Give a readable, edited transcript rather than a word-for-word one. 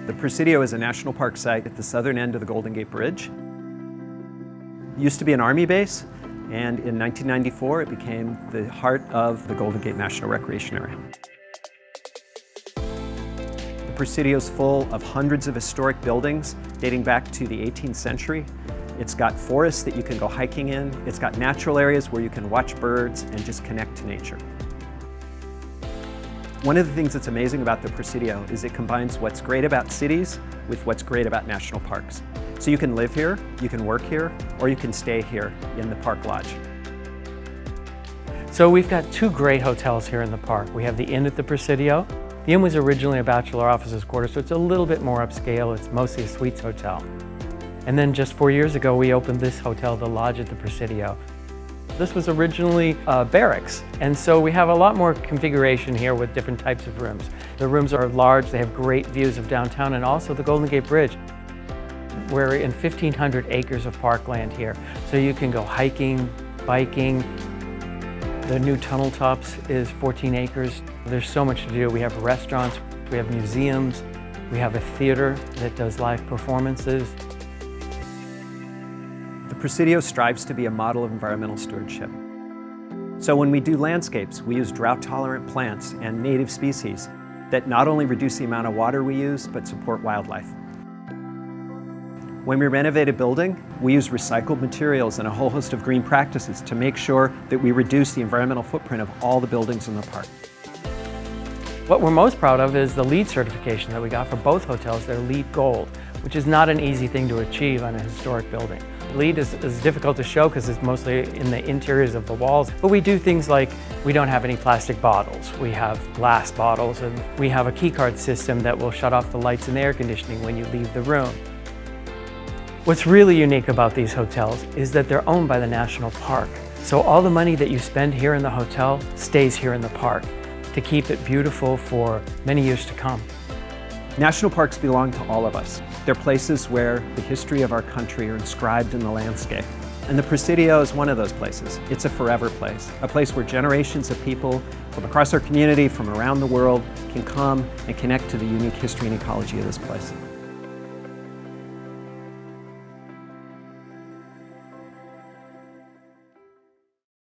The Presidio is a national park site at the southern end of the Golden Gate Bridge. It used to be an Army base, and in 1994 it became the heart of the Golden Gate National Recreation Area. The Presidio is full of hundreds of historic buildings dating back to the 18th century. It's got forests that you can go hiking in. It's got natural areas where you can watch birds and just connect to nature. One of the things that's amazing about the Presidio is it combines what's great about cities with what's great about national parks. So you can live here, you can work here, or you can stay here in the Park Lodge. So we've got two great hotels here in the park. We have the Inn at the Presidio. The Inn was originally a bachelor officer's quarter, so it's a little bit more upscale. It's mostly a suites hotel. And then just 4 years ago, we opened this hotel, the Lodge at the Presidio. This was originally barracks, and so we have a lot more configuration here with different types of rooms. The rooms are large, they have great views of downtown and also the Golden Gate Bridge. We're in 1,500 acres of parkland here, so you can go hiking, biking. The new Tunnel Tops is 14 acres. There's so much to do. We have restaurants, we have museums, we have a theater that does live performances. The Presidio strives to be a model of environmental stewardship. So when we do landscapes, we use drought-tolerant plants and native species that not only reduce the amount of water we use, but support wildlife. When we renovate a building, we use recycled materials and a whole host of green practices to make sure that we reduce the environmental footprint of all the buildings in the park. What we're most proud of is the LEED certification that we got for both hotels. They're LEED Gold, which is not an easy thing to achieve on a historic building. LEED is difficult to show because it's mostly in the interiors of the walls, but we do things like we don't have any plastic bottles. We have glass bottles, and we have a key card system that will shut off the lights and the air conditioning when you leave the room. What's really unique about these hotels is that they're owned by the national park. So all the money that you spend here in the hotel stays here in the park to keep it beautiful for many years to come. National parks belong to all of us. They're places where the history of our country are inscribed in the landscape. And the Presidio is one of those places. It's a forever place, a place where generations of people from across our community, from around the world, can come and connect to the unique history and ecology of this place.